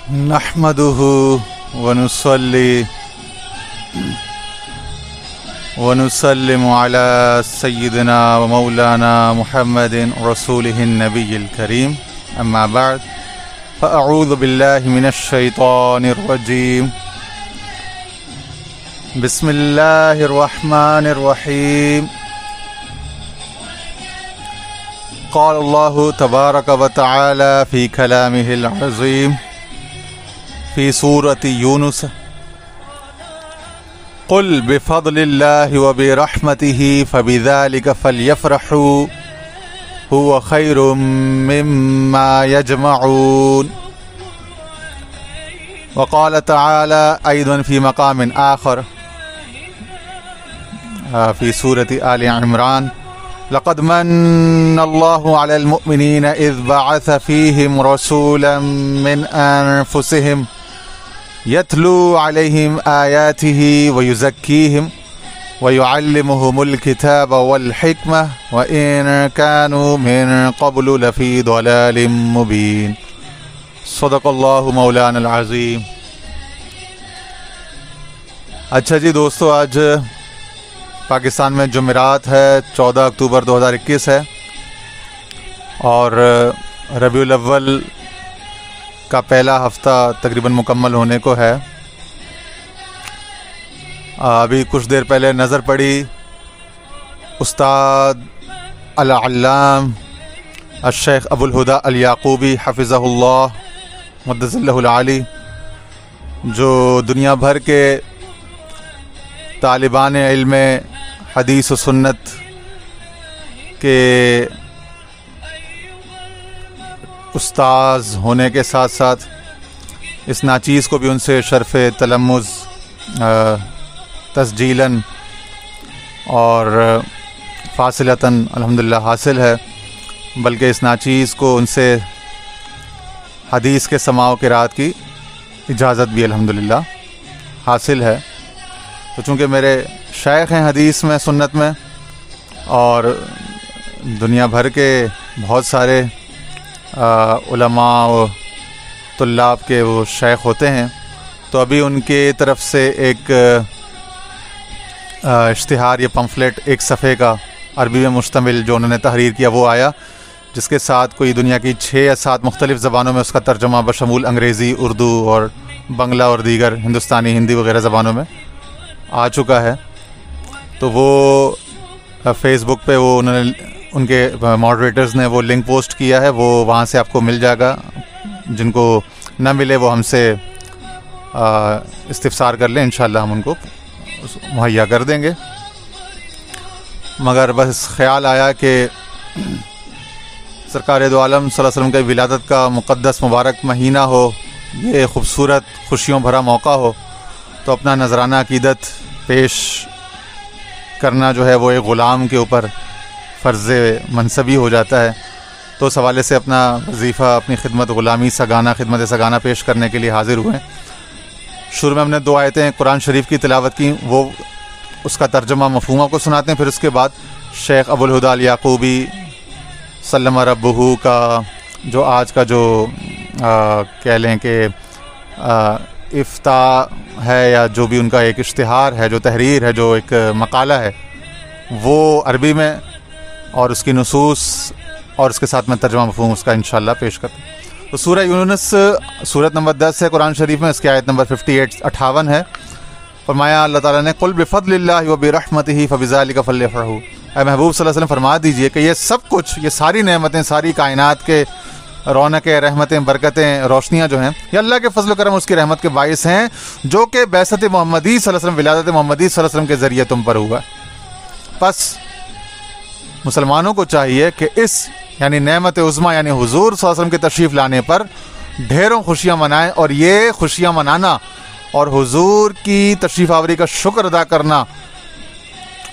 نحمده ونصلي ونسلم على سيدنا ومولانا محمد رسوله النبي الكريم، أما بعد فأعوذ بالله من الشيطان الرجيم. بسم الله الرحمن الرحيم. قال الله تبارك وتعالى في كلامه العظيم في سورة يونس: قل بفضل الله وبرحمته فبذلك فليفرحوا هو خير مما يجمعون. وقال تعالى أيضا في مقام آخر في سورة آل عمران: لقد من الله على المؤمنين إذ بعث فيهم رسولا من أنفسهم يتلو عليهم آياته ويزكيهم ويعلمهم الكتاب والحكمة وإن كانوا من قبل لفي ضلال مبين. صدق اللہ مولانا العظیم. اچھا جی دوستو، آج پاکستان میں جمعرات ہے، 14 اکتوبر 2021 ہے، اور ربیع الاول کا پہلا ہفتہ تقریباً مکمل ہونے کو ہے. ابھی کچھ دیر پہلے نظر پڑی استاد العلام الشیخ ابو الہدیٰ الیعقوبی حفظہ اللہ مدث اللہ العالی، جو دنیا بھر کے طالبان علم حدیث و سنت کے استاذ ہونے کے ساتھ ساتھ اس ناچیز کو بھی ان سے شرف تلمذ تسجیلاً اور فاصلتاً الحمدللہ حاصل ہے، بلکہ اس ناچیز کو ان سے حدیث کے سماع و قرات کی اجازت بھی الحمدللہ حاصل ہے. تو چونکہ میرے شیخ ہیں حدیث میں، سنت میں، اور دنیا بھر کے بہت سارے علماء و طلاب کے وہ شیخ ہوتے ہیں، تو ابھی ان کے طرف سے ایک اشتہار یا پمفلیٹ ایک صفحے کا عربی میں مشتمل جو انہوں نے تحریر کیا وہ آیا، جس کے ساتھ کوئی دنیا کی 6 یا 7 مختلف زبانوں میں اس کا ترجمہ بشمول انگریزی، اردو اور بنگلہ اور دیگر ہندوستانی، ہندی وغیرہ زبانوں میں آ چکا ہے. تو وہ فیس بک پہ وہ انہوں نے، ان کے ماڈریٹرز نے وہ لنک پوسٹ کیا ہے، وہ وہاں سے آپ کو مل جائے گا. جن کو نہ ملے وہ ہم سے استفسار کر لیں، انشاءاللہ ہم ان کو مہیا کر دیں گے. مگر بس خیال آیا کہ سرکار دو عالم صلی اللہ علیہ وسلم کے ولادت کا مقدس مبارک مہینہ ہو، یہ خوبصورت خوشیوں بھرا موقع ہو، تو اپنا نذرانہ عقیدت پیش کرنا جو ہے وہ ایک غلام کے اوپر فرض منصبی ہو جاتا ہے. تو اس حوالے سے اپنا وظیفہ، اپنی خدمت غلامی سگانہ، خدمت سگانہ پیش کرنے کے لیے حاضر ہوئے. شروع میں ہم نے 2 آیتیں قرآن شریف کی تلاوت کی، وہ اس کا ترجمہ مفہومہ کو سناتے ہیں. پھر اس کے بعد شیخ ابو الہدیٰ الیعقوبی سلم ربہ کا جو آج کا جو کہہ لیں کہ افتاء ہے، یا جو بھی ان کا ایک اشتہار ہے، جو تحریر ہے، جو ایک مقالہ ہے، وہ عربی میں، اور اس کی نصوص اور اس کے ساتھ میں ترجمہ مفہوم اس کا انشاءاللہ پیش کرتا ہوں. تو سورہ یونس سورت نمبر 10 ہے قرآن شریف میں، اس کی آیت نمبر 58 ہے. فرمایا اللہ تعالیٰ نے: قل بفضل اللہ وبرحمتہ فبذلک فلیفرحوا. اے محبوب صلی اللہ علیہ وسلم فرما دیجئے کہ یہ سب کچھ، یہ ساری نعمتیں، ساری کائنات کے رونقیں، رحمتیں، برکتیں، روشنیاں جو ہیں، یہ اللہ کے فضل و کرم، اس کی رحمت کے باعث ہیں، جو کہ بعثت محمدی صلی اللہ علیہ وسلم، ولادت محمدی صلی اللہ علیہ وسلم کے ذریعے تم پر ہوا. پس مسلمانوں کو چاہیے کہ اس یعنی نعمت عظمیٰ یعنی حضور صلی اللہ علیہ وسلم کے تشریف لانے پر ڈھیروں خوشیاں منائیں، اور یہ خوشیاں منانا اور حضور کی تشریف آوری کا شکر ادا کرنا،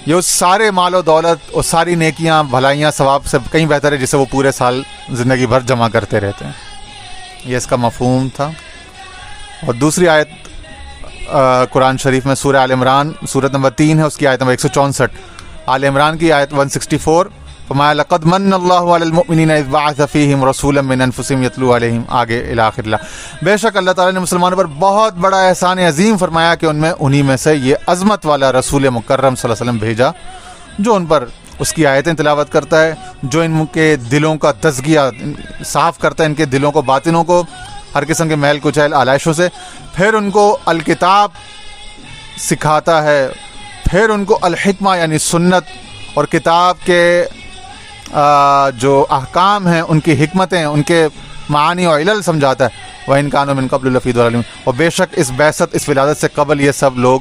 یہ اس سارے مال و دولت اور ساری نیکیاں، بھلائیاں، ثواب سے کہیں بہتر ہے جسے وہ پورے سال زندگی بھر جمع کرتے رہتے ہیں. یہ اس کا مفہوم تھا. اور دوسری آیت قرآن شریف میں سورہ آل عمران، سورت نمبر 3 ہے، اس کی آیت نمبر 164. آل عمران کی آیت 164: فرمایا لقد من اللہ علی المؤمنین اذ بعث فیہم رسولا من انفسہم یتلو علیہم، آگے الی آخر اللہ. بے شک اللہ تعالیٰ نے مسلمانوں پر بہت بڑا احسان عظیم فرمایا کہ انہی میں سے یہ عظمت والا رسول مکرم صلی اللہ علیہ وسلم بھیجا جو ان پر اس کی آیتیں تلاوت کرتا ہے، جو ان کے دلوں کا تزکیہ صاف کرتا ہے، ان کے دلوں کو باطنوں کو ہر قسم کے میل کچیل آلائشوں سے، پھر ان کو الکتاب سکھاتا ہے، پھر ان کو الحکمہ یعنی سنت اور کتاب کے جو احکام ہیں ان کی حکمتیں، ان کے معانی و علل سمجھاتا ہے. وَإِن كَانُوا مِن قَبْلُ لَفِي ضَلَالٍ مُبِينٍ. اور بے شک اس بعثت، اس ولادت سے قبل یہ سب لوگ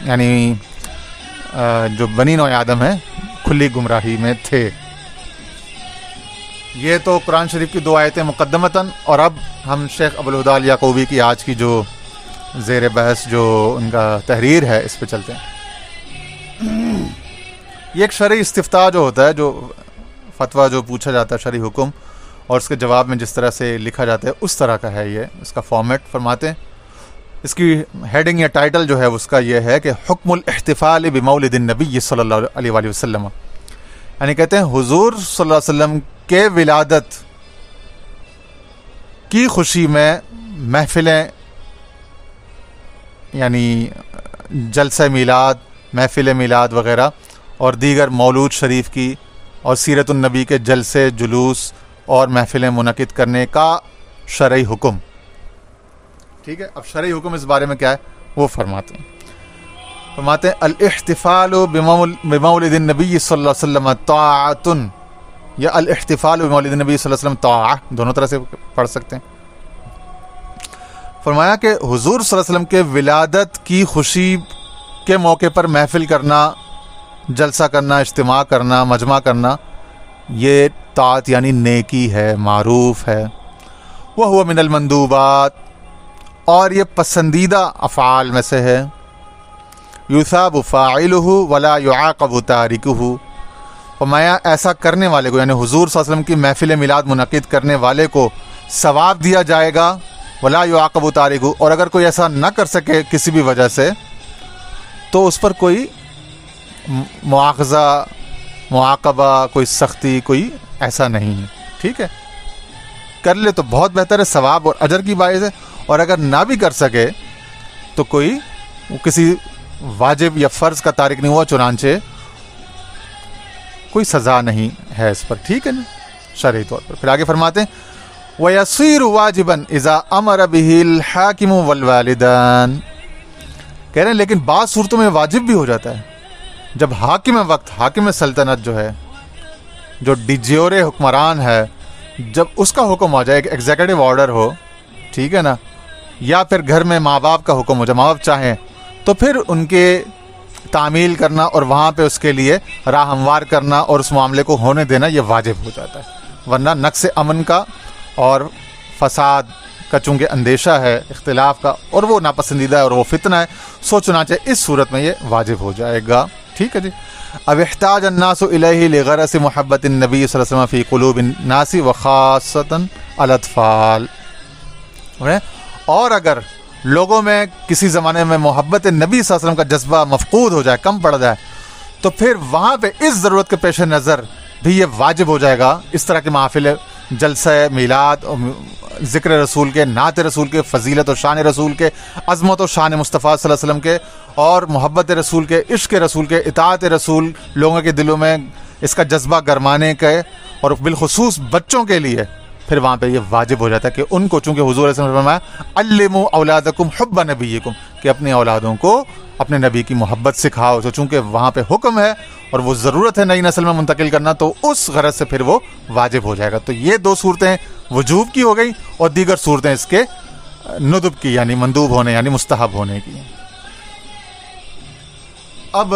یعنی جو بنی نوع آدم ہیں کھلی گمراہی میں تھے. یہ تو قرآن شریف کی 2 آیتیں مقدمتاً، اور اب ہم شیخ ابوالہدیٰ الیعقوبی کی آج کی جو زیر بحث جو ان کا تحریر ہے اس پہ چلتے ہیں. یہ ایک شرعی استفتاء جو ہوتا ہے، جو فتویٰ جو پوچھا جاتا ہے شرعی حکم، اور اس کے جواب میں جس طرح سے لکھا جاتا ہے اس طرح کا ہے یہ اس کا فارمیٹ. فرماتے ہیں اس کی ہیڈنگ یا ٹائٹل جو ہے اس کا یہ ہے کہ حکم الاحتفال بمولد النبی صلی اللہ علیہ وآلہ وسلم، یعنی کہتے ہیں حضور صلی اللہ علیہ وسلم کے ولادت کی خوشی میں محفلیں یعنی جلسہ میلاد، محفل میلاد وغیرہ اور دیگر مولود شریف کی اور سیرت النبی کے جلسے، جلوس اور محفلیں منعقد کرنے کا شرعی حکم. ٹھیک ہے، اب شرعی حکم اس بارے میں کیا ہے وہ فرماتے ہیں الاحتفال بمولد النبی صلی اللہ علیہ وسلم طاعۃ، یا الاحتفال بمولد النبی صلی اللہ علیہ وسلم طاعہ، دونوں طرح سے پڑھ سکتے ہیں. فرمایا کہ حضور صلی اللہ علیہ وسلم کے ولادت کی خوشی کے موقع پر محفل کرنا، جلسہ کرنا، اجتماع کرنا، مجمع کرنا، یہ طاعت یعنی نیکی ہے، معروف ہے. وَهُوَ مِنَ الْمَنْدُوبَاتِ، اور یہ پسندیدہ افعال میں سے ہے. یُثَابُ فَاعِلُهُ وَلَا يُعَاقَبُ تَارِكُهُ، فرمایا ایسا کرنے والے کو یعنی حضور صلی اللہ علیہ وسلم کی محفل میلاد منعقد کرنے والے کو ثواب دیا جائے گا. وَلَا يُعَاقَبُ تَارِكُهُ، اور اگر کوئی ایسا نہ کر سکے کسی بھی وجہ سے تو اس پر کوئی مواخذہ، معاقبہ، کوئی سختی، کوئی ایسا نہیں ہے. ٹھیک ہے، کر لے تو بہت بہتر ہے، ثواب اور اجر کی باعث ہے، اور اگر نہ بھی کر سکے تو کوئی کسی واجب یا فرض کا تارک نہیں ہوا، چنانچہ کوئی سزا نہیں ہے اس پر. ٹھیک ہے نا شرعی طور پر. پھر آگے فرماتے ہیں وَيَصِيرُ وَاجِبًا إِذَا أَمَرَ بِهِ الْحَاكِمُ وَالْوَالِدَانِ، کہہ رہے ہیں لیکن بعض صورتوں میں واجب بھی ہو جاتا ہے جب حاکم وقت، حاکم سلطنت جو ہے، جو ڈی جیورے حکمران ہے، جب اس کا حکم ہو جائے، ایک ایگزیکٹو آرڈر ہو، ٹھیک ہے نا، یا پھر گھر میں ماں باپ کا حکم ہو جائے، ماں باپ چاہیں تو پھر ان کے تعمیل کرنا اور وہاں پہ اس کے لیے راہ ہموار کرنا اور اس معاملے کو ہونے دینا یہ واجب ہو جاتا ہے. ورنہ نقص امن کا اور فساد کا چونکہ اندیشہ ہے، اختلاف کا، اور وہ ناپسندیدہ ہے اور وہ فتنہ ہے، سو چنانچہ اس صورت میں یہ واجب ہو جائے گا. ٹھیک ہے جی. اب احتاج الناس الیہ لغرض محبت النبی صلی اللہ علیہ وسلم فی قلوب الناس وخاصۃ الاطفال، اور اگر لوگوں میں کسی زمانے میں محبت نبی صلی اللہ علیہ وسلم کا جذبہ مفقود ہو جائے، کم پڑ جائے، تو پھر وہاں پہ اس ضرورت کے پیش نظر بھی یہ واجب ہو جائے گا اس طرح کے محافل، جلسہ میلاد، ذکر رسول کے، نعت رسول کے، فضیلت و شان رسول کے، عظمت و شان مصطفیٰ صلی اللہ علیہ وسلم کے، اور محبت رسول کے، عشق رسول کے، اطاعت رسول، لوگوں کے دلوں میں اس کا جذبہ گرمانے کے، اور بالخصوص بچوں کے لیے پھر وہاں پہ یہ واجب ہو جاتا ہے کہ ان کو، چونکہ حضور علیہ السلام نے فرمایا علموا اولادکم حب نبیکم، کہ اپنی اولادوں کو اپنے نبی کی محبت سکھاؤ. تو چونکہ وہاں پہ حکم ہے اور وہ ضرورت ہے نئی نسل میں منتقل کرنا، تو اس غرض سے پھر وہ واجب ہو جائے گا. تو یہ 2 صورتیں وجوب کی ہو گئی، اور دیگر صورتیں اس کے ندب کی یعنی مندوب ہونے یعنی مستحب ہونے کی. اب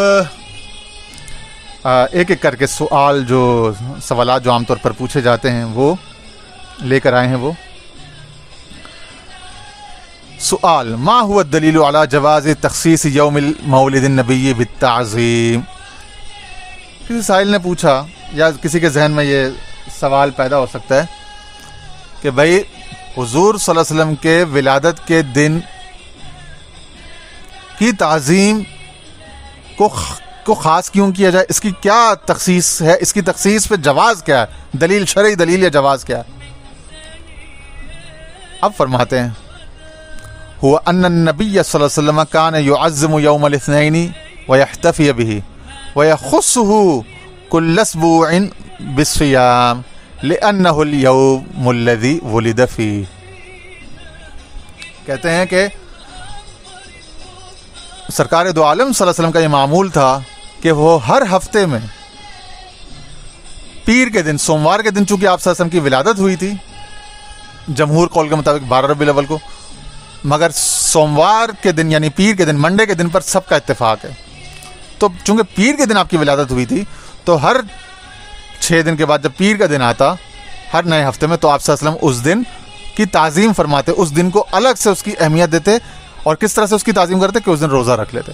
ایک ایک کر کے سوالات جو عام طور پر پوچھے جاتے ہیں وہ لے کر آئے ہیں. وہ سوال ما هو الدلیل علی جواز تخصیص یوم مولد النبی بالتعظیم. کسی سائل نے پوچھا یا کسی کے ذہن میں یہ سوال پیدا ہو سکتا ہے کہ بھائی حضور صلی اللہ علیہ وسلم کے ولادت کے دن کی تعظیم کو کو خاص کیوں کیا جائے، اس کی کیا تخصیص ہے، اس کی تخصیص پہ جواز کیا ہے، دلیل شرعی دلیل یا جواز کیا ہے؟ اب فرماتے ہیں هو ان النبی صلی اللہ علیہ وسلم کان یعظم یوم الاثنین ویحتفی به ویخصه کل اسبوع بالصیام لأنه اليوم الذي ولد فيه. کہتے ہیں کہ سرکار دو عالم صلی اللہ علیہ وسلم کا یہ معمول تھا کہ وہ ہر ہفتے میں پیر کے دن، سوموار کے دن، چونکہ آپ صلی اللہ علیہ وسلم کی ولادت ہوئی تھی جمہور قول کے مطابق 12 ربیع الاول کو، مگر سوموار کے دن یعنی پیر کے دن، منڈے کے دن پر سب کا اتفاق ہے. تو چونکہ پیر کے دن آپ کی ولادت ہوئی تھی تو ہر 6 دن کے بعد جب پیر کا دن آتا ہر نئے ہفتے میں، تو آپ صلی اللہ علیہ وسلم اس دن کی تعظیم فرماتے، اس دن کو الگ سے اس کی اہمیت دیتے. اور کس طرح سے اس کی تعظیم کرتے کہ اس دن روزہ رکھ لیتے.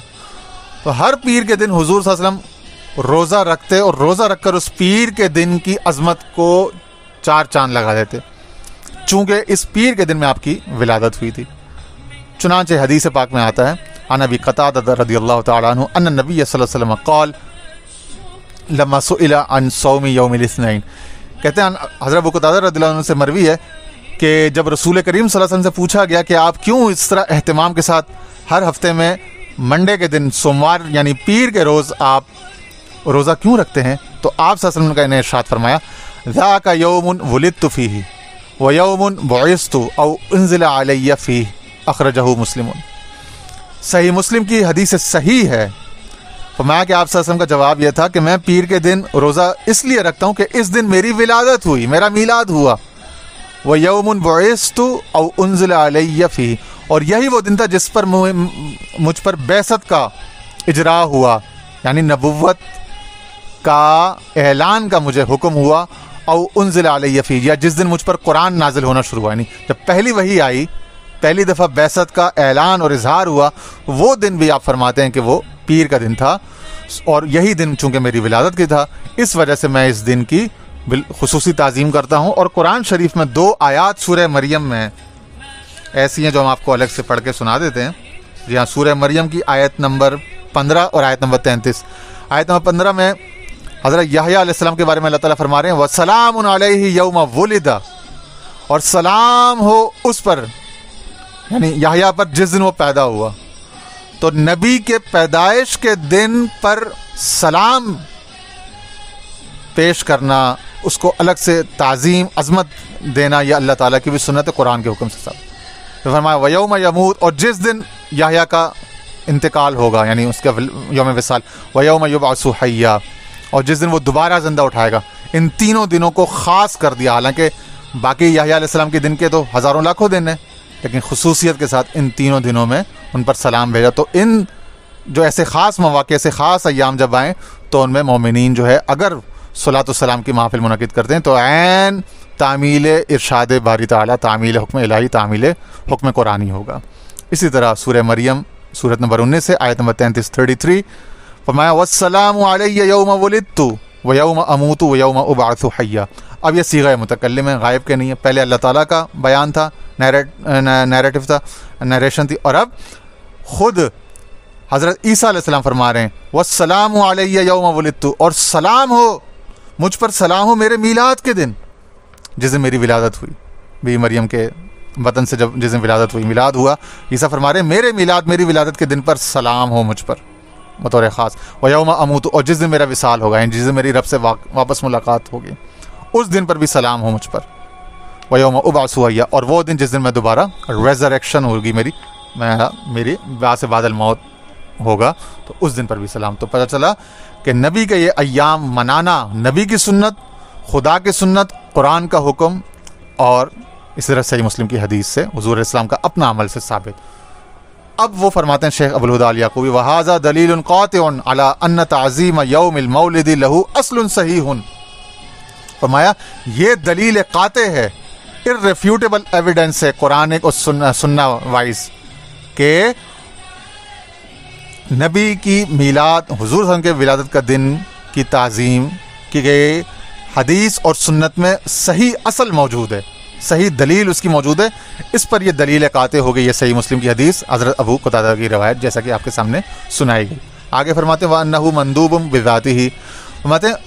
تو ہر پیر کے دن حضور صلی اللہ علیہ وسلم روزہ رکھتے اور روزہ رکھ کر اس پیر کے دن کی عظمت کو 4 چاند لگا دیتے، چونکہ اس پیر کے دن میں آپ کی ولادت ہوئی تھی. چنانچہ حدیث پاک میں آتا ہے عن ابی قتادہ رضی اللہ تعالی عنہ ان النبی صلی اللہ علیہ وسلم قال لما سئل عن صوم یوم الاثنین. کہتے ہیں حضرت ابو قتادہ رضی اللہ عنہ سے مروی ہے کہ جب رسول کریم صلی اللہ علیہ وسلم سے پوچھا گیا کہ آپ کیوں اس طرح اہتمام کے ساتھ ہر ہفتے میں منڈے کے دن، سوموار یعنی پیر کے روز آپ روزہ کیوں رکھتے ہیں، تو آپ صلی اللہ علیہ وسلم کا انہیں ارشاد فرمایا ذاک یوم ولدت فیہ ویوم بعثت او انزل علی فیہ اخرجہ مسلم. صحیح مسلم کی حدیث صحیح ہے. فرمایا کہ آپ صلی اللہ علیہ وسلم کا جواب یہ تھا کہ میں پیر کے دن روزہ اس لیے رکھتا ہوں کہ اس دن میری ولادت ہوئی، میرا میلاد ہوا. وَيَوْمٌ بُعِثْتُ أَوْ أُنزِلَ عَلَيَّ فِيهِ، اور یہی وہ دن تھا جس پر مجھ پر بعثت کا اجرا ہوا، یعنی نبوت کا اعلان کا مجھے حکم ہوا. او انزل علیہ فیہ، یا جس دن مجھ پر قرآن نازل ہونا شروع ہوا، یعنی جب پہلی وحی آئی، پہلی دفعہ بعثت کا اعلان اور اظہار ہوا، وہ دن بھی آپ فرماتے ہیں کہ وہ پیر کا دن تھا. اور یہی دن چونکہ میری ولادت کی تھا، اس وجہ سے میں اس دن کی خصوصی تعظیم کرتا ہوں. اور قرآن شریف میں 2 آیات سورہ مریم میں ایسی ہیں جو ہم آپ کو الگ سے پڑھ کے سنا دیتے ہیں. جی ہاں، سورہ مریم کی آیت نمبر 15 اور آیت نمبر 33. آیت نمبر 15 میں حضرت یحییٰ علیہ السلام کے بارے میں اللہ تعالیٰ فرما رہے ہیں وَسَلَامٌ عَلَيْهِ يَوْمَ وُلِدَ، اور سلام ہو اس پر، یعنی یحییٰ پر جس دن وہ پیدا ہوا. تو نبی کے پیدائش کے دن پر سلام پیش کرنا، اس کو الگ سے تعظیم عظمت دینا، یہ اللہ تعالیٰ کی بھی سنت ہے قرآن کے حکم سے. سب فرمایا وَيَوْمَ يَمُوتُ، اور جس دن یحییٰ کا انتقال ہوگا یعنی اس کا یوم وصال. وَيَوْمَ يُبْعَثُ حَيًّا، اور جس دن وہ دوبارہ زندہ اٹھائے گا. ان تینوں دنوں کو خاص کر دیا، حالانکہ باقی یحییٰ علیہ السلام کے دن کے تو ہزاروں لاکھوں دن ہیں، لیکن خصوصیت کے ساتھ ان تینوں دنوں میں ان پر سلام بھیجا. تو ان جو ایسے خاص مواقع، ایسے خاص ایام جب آئیں تو ان میں مومنین جو ہے اگر صلاۃ السلام کی محفل منعقد کرتے ہیں تو عین تعمیل ارشاد باری تعالیٰ، تعمیل حکم الہی، تعمیل حکم قرآنی ہوگا. اسی طرح سورہ مریم سورت نمبر 19 سے آیت نمبر 33 فرمایا وَالسَّلَامُ عَلَيَّ يَوْمَ وُلِدتُّ وَيَوْمَ أَمُوتُ وَيَوْمَ أُبْعَثُ حَيًّا. اب یہ صیغہ متکلم ہے، غائب کے نہیں ہے. پہلے اللہ تعالیٰ کا بیان تھا، نیریٹو تھا، نیریشن تھی، اور اب خود حضرت عیسیٰ علیہ السلام فرما رہے ہیں وَالسَّلَامُ عَلَيَّ يَوْمَ وُلِدتُّ، اور سلام ہو مجھ پر، سلام ہو میرے میلاد کے دن، جس دن میری ولادت ہوئی. بی مریم کے وطن سے جس دن ولادت ہوئی، میلاد ہوا، عیسیٰ فرما رہے ہیں میرے میلاد، میری ولادت کے دن پر سلام ہو مجھ پر بطور خاص. وَيَوْمَ أَمُوتُ، اور جس دن میرا وصال ہوگا، یعنی جس دن میری رب سے واپس ملاقات ہوگی، اس دن پر بھی سلام ہو مجھ پر. وَيَوْمَ أُبْعَثُ حَيًّا، اور وہ دن جس دن میں دوبارہ ریزریکشن ہوگی، میری بعد الموت ہوگا، تو اس دن پر بھی سلام. تو پتہ چلا کہ نبی کا یہ ایام منانا نبی کی سنت، خدا کی سنت، قرآن کا حکم، اور اس طرح صحیح مسلم کی حدیث سے حضور اسلام کا اپنا عمل سے ثابت. اب وہ فرماتے ہیں شیخ ابو الہدیٰ الیعقوبی وَهَذَا دَلِيلٌ قَاطِعٌ عَلَىٰ أَنَّ تَعْظِيمَ يَوْمِ الْمَوْلِدِ لَهُ أَصْلٌ صَحِيحٌ. فرمایا یہ دلیل قاطع ہے، irrefutable ایویڈنس ہے قرآن اور سنہ وائز کہ نبی کی میلاد، حضور صلی اللہ علیہ وسلم کے ولادت کا دن کی تعظیم کی گئی حدیث اور سنت میں صحیح اصل موجود ہے، صحیح دلیل اس کی موجود ہے. اس پر یہ دلیل قاطع ہو گئی، یہ صحیح مسلم کی حدیث حضرت ابو قتادہ کی روایت جیسا کہ آپ کے سامنے سنائی گئی. آگے فرماتے ہیں وَأَنَّهُ مَنْدُوبٌ بِذَاتِهِ، فرماتے ہیں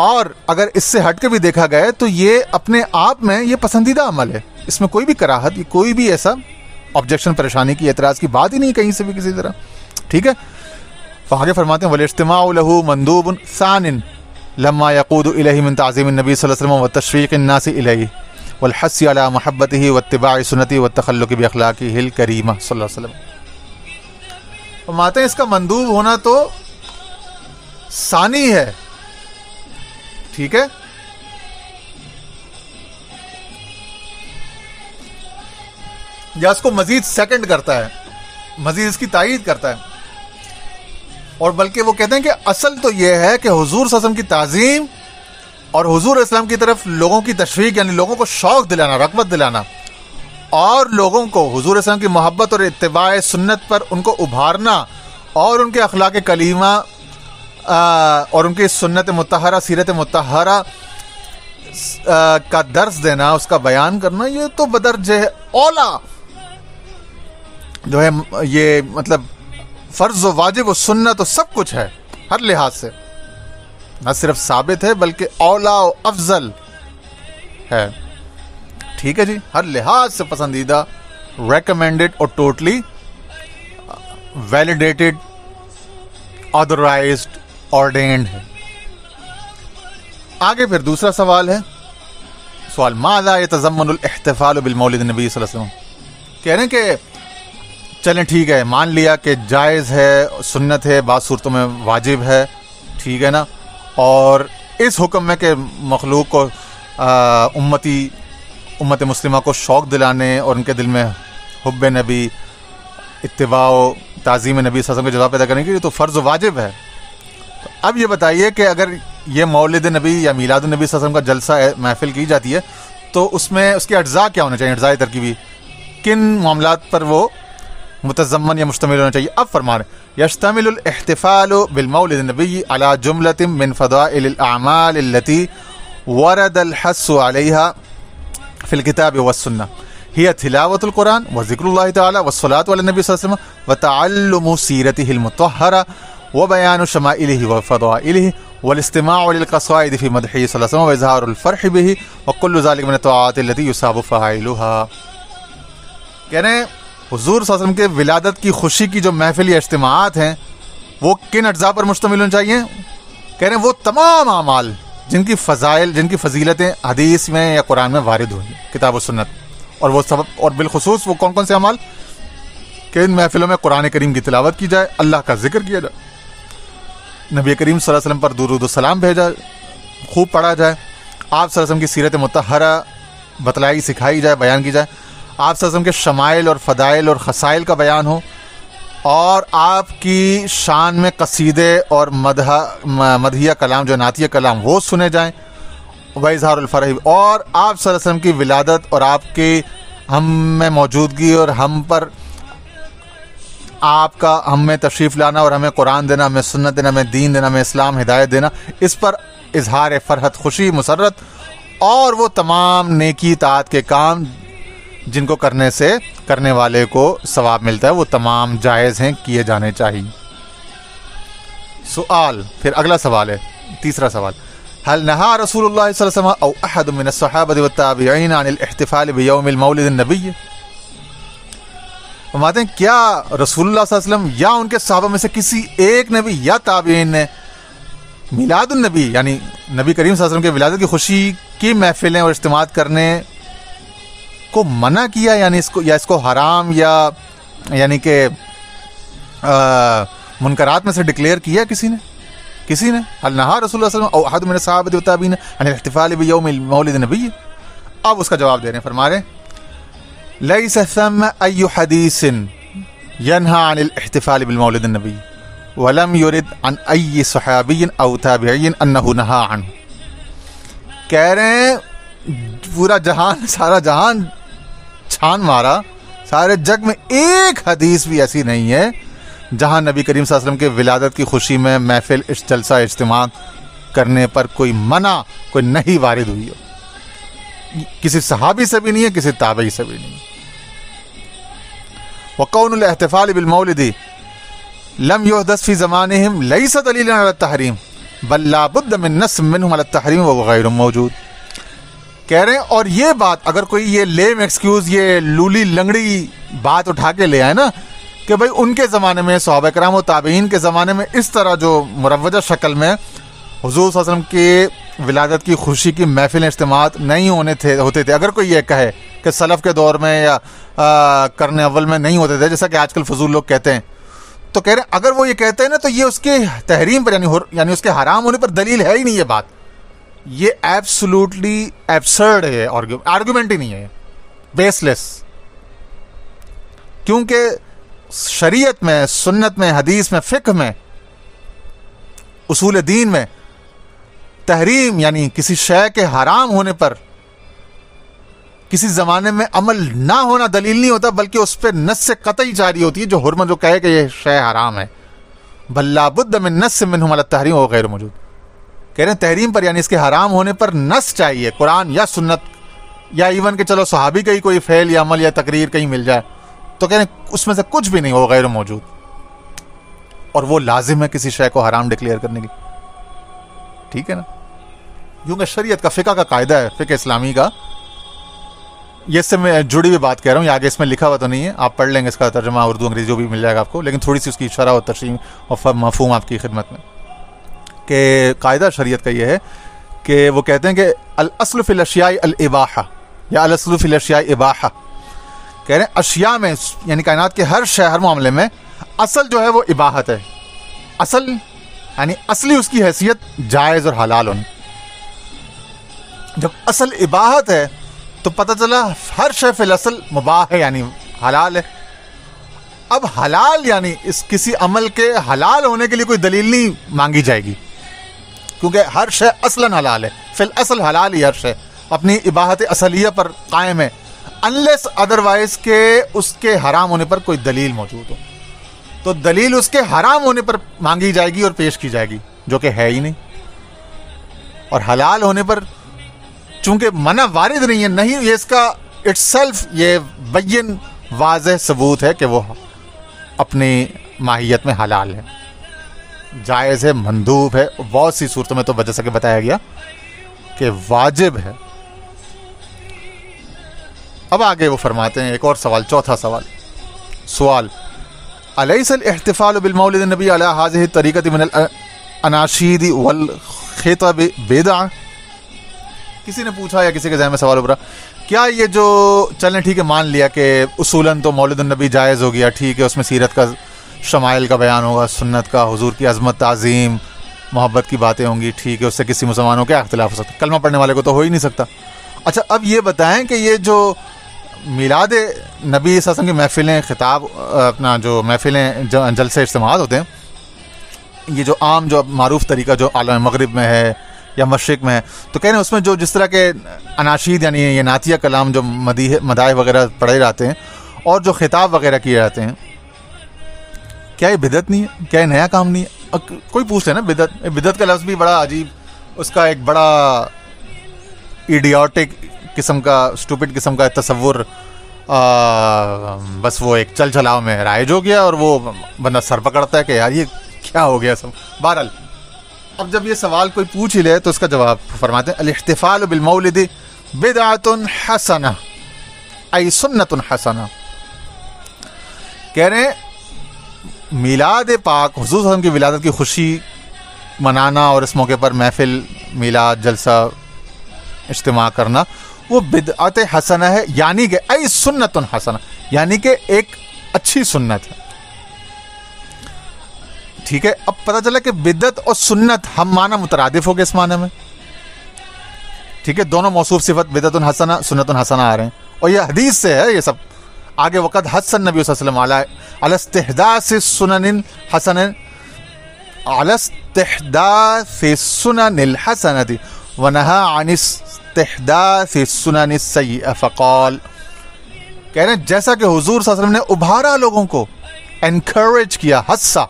اور اگر اس سے ہٹ کے بھی دیکھا گیا تو یہ اپنے آپ میں یہ پسندیدہ عمل ہے، اس میں کوئی بھی کراہت، کوئی بھی ایسا آبجیکشن، پریشانی کی، اعتراض کی بات ہی نہیں کہیں سے بھی کسی طرح. ٹھیک ہے. آگے فرماتے ہیں وَالْاجْتِمَاعُ لَهُ مَنْدُوبٌ ثَانٍ لَمَّا يَقُودُ إِلَيْهِ مِنْ تَعْظِيمِ النَّبِيِّ صلی اللہ علیہ وسلم وَتَشْوِيقِ النَّاسِ إِلَيْهِ وَالْحَثِّ عَلَى مَحَبَّتِهِ وَاتِّبَاعِ سُنَّتِهِ وَالتَّخَلُّقِ بِأَخْلَاقِهِ الْكَرِيمَةِ صلی اللہ علیہ وسلم. فرماتے ہیں اس کا مندوب ہونا تو ثانی ہے. ٹھیک ہے. یا اس کو مزید سیکنڈ کرتا ہے، مزید اس کی تائید کرتا ہے. اور بلکہ وہ کہتے ہیں کہ اصل تو یہ ہے کہ حضور صلی اللہ علیہ وسلم کی تعظیم اور حضور اسلام کی طرف لوگوں کی تشویق، یعنی لوگوں کو شوق دلانا، رغبت دلانا، اور لوگوں کو حضور اسلام کی محبت اور اتباع سنت پر ان کو ابھارنا، اور ان کے اخلاق کلیمہ اور ان کی سنت مطہرہ، سیرت مطہرہ کا درس دینا، اس کا بیان کرنا، یہ تو بدرجہ اولا جو ہے، یہ مطلب فرض و واجب و سنت و سب کچھ ہے، ہر لحاظ سے نہ صرف ثابت ہے بلکہ اولا و افضل ہے. ٹھیک ہے جی. ہر لحاظ سے پسندیدہ، ریکمینڈڈ اور ٹوٹلی ویلیڈیٹڈ، آتھورائزڈ، آرڈینڈ ہے. آگے پھر دوسرا سوال ہے. سوال ماذا يتضمن الاحتفال بالمولد النبی صلی اللہ علیہ وسلم. کہہ رہے ہیں کہ چلیں ٹھیک ہے، مان لیا کہ جائز ہے، سنت ہے، بعض صورتوں میں واجب ہے، ٹھیک ہے نا، اور اس حکم میں کہ مخلوق کو امت مسلمہ کو شوق دلانے اور ان کے دل میں حب نبی، اتباع و تعظیم نبی صلی اللہ علیہ وسلم کا جذبہ پیدا کرنے کے لیے تو فرض و واجب ہے. تو اب یہ بتائیے کہ اگر یہ مولد نبی یا میلاد النبی صلی اللہ علیہ وسلم کا جلسہ محفل کی جاتی ہے تو اس میں اس کے اجزاء کیا ہونے چاہیے، اجزاء ترکیبی، کن معاملات پر وہ متضمن یا مشتمل ہونا چاہیے. اب فرما رہے یشتمل الاحتفال بالمولد النبی على جملة من فضائل الاعمال التي ورد الحث عليها في الكتاب والسنة هي تلاوة القرآن وذكر الله تعالى والصلاة على النبي صلى الله عليه وسلم وتعلم سيرته المطهرة وبيان شمائله وفضائله والاستماع للقصائد في مدحه صلى الله عليه وسلم وإظهار الفرح به وكل ذلك من الطاعات التي يثاب فاعلها. کہہ رہے ہیں حضور صلی اللہ علیہ وسلم کے ولادت کی خوشی کی جو محفل یا اجتماعات ہیں وہ کن اجزاء پر مشتمل ہونے چاہیے. کہہ رہے ہیں وہ تمام اعمال جن کی فضائل، جن کی فضیلتیں حدیث میں یا قرآن میں وارد ہوئی کتاب و سنت، اور وہ سبب، اور بالخصوص وہ کون کون سے اعمال کہ ان محفلوں میں قرآن کریم کی تلاوت کی جائے، اللہ کا ذکر کیا جائے، نبی کریم صلی اللہ علیہ وسلم پر درود و سلام بھیجا، خوب پڑھا جائے، آپ صلی اللہ علیہ وسلم کی سیرت مطہرہ بتلائی، سکھائی جائے، بیان کی جائے، آپ صلی اللہ علیہ وسلم کے شمائل اور فضائل اور خصائل کا بیان ہو، اور آپ کی شان میں قصیدے اور مدحیہ کلام، جو نعتیہ کلام، وہ سنے جائیں، وَإِظْهَارُ الْفَرْحِ، اور آپ صلی اللہ علیہ وسلم کی ولادت اور آپ کی ہم میں موجودگی اور ہم پر آپ کا ہم میں تشریف لانا اور ہمیں قرآن دینا، ہمیں سنت دینا، ہمیں دین دینا، ہمیں اسلام ہدایت دینا، اس پر اظہار فرحت، خوشی، مسرت، اور وہ تمام نیکی طاعت کے کام جن کو کرنے سے کرنے والے کو ثواب ملتا ہے، وہ تمام جائز ہیں، کیے جانے چاہیے. سوال پھر اگلا سوال ہے، تیسرا سوال، هل نهى رسول الله صلی اللہ علیہ وسلم او احد من الصحابہ والتابعین عن الاحتفال بیوم المولد النبی. فرماتے ہیں کیا رسول اللہ صلی اللہ علیہ وسلم یا ان کے صحابہ میں سے کسی ایک نے بھی یا تابعین نے میلاد النبی یعنی نبی کریم صلی اللہ علیہ وسلم کے ولادت کی خوشی کی محفلیں اور اجتماعات کرنے کو منع کیا، یعنی اس کو حرام یا یعنی کہ منکرات میں سے ڈکلیئر کیا کسی نے؟ هل نهى رسول اللہ صلی اللہ علیہ وسلم او احد من الصحابہ والتابعین عن الاحتفال بیوم المولد النبی. اب اس کا جواب دے رہے ہیں، فرما رہے ہیں لیس ثم ای حدیث ینہى عن الاحتفال بالمولد النبی ولم يرد عن ای صحابی او تابعی انہ نہى عنہ. کہہ رہے ہیں پورا جہان، سارا جہان چھان مارا، سارے جگ میں ایک حدیث بھی ایسی نہیں ہے جہاں نبی کریم صلی اللہ علیہ وسلم کے ولادت کی خوشی میں محفل، جلسہ، اجتماع کرنے پر کوئی منع، کوئی نہیں وارد ہوئی ہو. کسی صحابی سے بھی نہیں ہے، کسی تابعی سے بھی نہیں. وقون الاحتفال بالمولد لم يحدث في زمانهم ليس دلیلا علی التحریم بل لا بد من نص منهم علی التحریم وهو غیر موجود. کہہ رہے ہیں اور یہ بات اگر کوئی یہ لیم ایکسکیوز یہ لولی لنگڑی بات اٹھا کے لے آئے نا کہ بھائی ان کے زمانے میں صحابہ کرام و تابعین کے زمانے میں اس طرح جو مروجہ شکل میں حضور صلی اللہ علیہ وسلم کی ولادت کی خوشی کی محفلیں اجتماعات نہیں ہوتے تھے، اگر کوئی یہ کہے کہ سلف کے دور میں یا قرن اول میں نہیں ہوتے تھے جیسا کہ آج کل فضول لوگ کہتے ہیں، تو کہہ رہے ہیں اگر وہ یہ کہتے ہیں نا تو یہ اس کے تحریم پر یعنی اس کے حرام ہونے پر دلیل ہے ہی نہیں. یہ بات یہ ایبسولوٹلی ایبسرڈ ہے، آرگومنٹ ہی نہیں ہے، بیس لیس. کیونکہ شریعت میں، سنت میں، حدیث میں، فقہ میں، اصول دین میں تحریم یعنی کسی شے کے حرام ہونے پر کسی زمانے میں عمل نہ ہونا دلیل نہیں ہوتا، بلکہ اس پہ نص قطعی جاری ہوتی ہے جو حرمت جو کہے کہ یہ شے حرام ہے. بل لا بد من نص منهم علی التحریم وهو غیر موجود. کہہ رہے ہیں تحریم پر یعنی اس کے حرام ہونے پر نص چاہیے، قرآن یا سنت یا ایون کہ چلو صحابی کا ہی کوئی فعل یا عمل یا تقریر کہیں مل جائے، تو کہہ رہے ہیں اس میں سے کچھ بھی نہیں ہو غیر موجود، اور وہ لازم ہے کسی شے کو حرام ڈکلیئر کرنے کی. ٹھیک ہے نا، کیونکہ شریعت کا فقہ کا قاعدہ ہے، فقہ اسلامی کا. یہ اس سے میں جڑی ہوئی بات کہہ رہا ہوں، یہ آگے اس میں لکھا ہوا تو نہیں ہے، آپ پڑھ لیں گے اس کا ترجمہ اردو انگریزی جو بھی مل جائے گا آپ کو، لیکن تھوڑی سی اس کی شرح اور تشریح اور مفہوم آپ کی خدمت میں. کہ قاعدہ شریعت کا یہ ہے کہ وہ کہتے ہیں کہ الاصل فی الاشیاء الاباحہ یا الاصل فی الاشیاء اباحہ. کہہ رہے ہیں اشیاء میں یعنی کائنات کے ہر شے، ہر معاملے میں اصل جو ہے وہ اباحت ہے. اصل یعنی اصلی اس کی حیثیت جائز اور حلال ہونی. جب اصل اباحت ہے تو پتہ چلا ہر شے فی الاصل مباح ہے یعنی حلال ہے. اب حلال یعنی اس کسی عمل کے حلال ہونے کے لیے کوئی دلیل نہیں مانگی جائے گی، کیونکہ ہر شے اصلاً حلال ہے، فی الاصل حلال ہی ہر شے اپنی اباحت اصلیہ پر قائم ہے، انلیس ادروائز کہ اس کے حرام ہونے پر کوئی دلیل موجود ہو. تو دلیل اس کے حرام ہونے پر مانگی جائے گی اور پیش کی جائے گی، جو کہ ہے ہی نہیں. اور حلال ہونے پر چونکہ منع وارد نہیں ہے، نہیں یہ اس کا اٹ سیلف یہ بین واضح ثبوت ہے کہ وہ اپنی ماہیت میں حلال ہے، جائز ہے، مندوب ہے. بہت سی صورتوں میں تو جیسا کہ بتایا گیا کہ واجب ہے. اب آگے وہ فرماتے ہیں ایک اور سوال، چوتھا سوال الیس الاحتفال بالمولد النبی علی هذه الطریقۃ من الاناشید والخطب بدعہ. کسی نے پوچھا یا کسی کے ذہن میں سوال ابھرا، کیا یہ جو چلیں ٹھیک ہے مان لیا کہ اصولاً تو مولد النبی جائز ہو گیا، ٹھیک ہے اس میں سیرت کا شمائل کا بیان ہوگا، سنت کا، حضور کی عظمت، تعظیم، محبت کی باتیں ہوں گی، ٹھیک ہے اس سے کسی مسلمانوں کا اختلاف ہو سکتا، کلمہ پڑھنے والے کو تو ہو ہی نہیں سکتا. اچھا اب یہ بتائیں کہ یہ جو میلاد نبی صلی اللہ علیہ وسلم کی محفلیں، خطاب اپنا جو محفلیں جلسے اجتماعات ہوتے ہیں، یہ جو عام جو معروف طریقہ جو عالم مغرب میں ہے یا مشرق میں ہے، تو کہہ رہے ہیں اس میں جو جس طرح کے اناشید یعنی یہ نعتیہ کلام جو مداح وغیرہ پڑھے جاتے ہیں اور جو خطاب وغیرہ کیے جاتے ہیں، کیا یہ بدعت نہیں ہے؟ کیا یہ نیا کام نہیں ہے؟ کوئی پوچھ لے نا بدعت کا لفظ بھی بڑا عجیب، اس کا ایک بڑا ایڈیوٹک قسم کا، اسٹوپڈ قسم کا تصور، بس وہ ایک چل چلاؤ میں رائج ہو گیا اور وہ بندہ سر پکڑتا ہے کہ یار یہ کیا ہو گیا سب. بہرحال اب جب یہ سوال کوئی پوچھ ہی لے تو اس کا جواب فرماتے ہیں الاحتفال بالمولد بدعۃ حسنہ ای سنت حسنہ. کہہ رہے ہیں میلاد پاک، حضور صلی اللہ علیہ وسلم کی ولادت کی خوشی منانا اور اس موقع پر محفل، میلاد، جلسہ، اجتماع کرنا، وہ بدعت حسنہ ہے، یعنی کہ ای سنت حسنہ، یعنی کہ ایک اچھی سنت ہے. ٹھیک ہے، اب پتہ چلا کہ بدعت اور سنت ہم معنی مترادف ہو گئے اس معنی میں. ٹھیک ہے، دونوں موصوف صفت بدعت حسنہ، سنت حسنہ آ رہے ہیں، اور یہ حدیث سے ہے یہ سب. آگے وقت حسن نبی صلی اللہ علیہ وسلم علی استحداث السنن حسن، علی استحداث السنن الحسنۃ ونہى عن استحداث السنن السیئۃ فقال. کہہ رہے ہیں جیسا کہ حضور صلی اللہ علیہ وسلم نے ابھارا لوگوں کو، انکریج کیا، حسا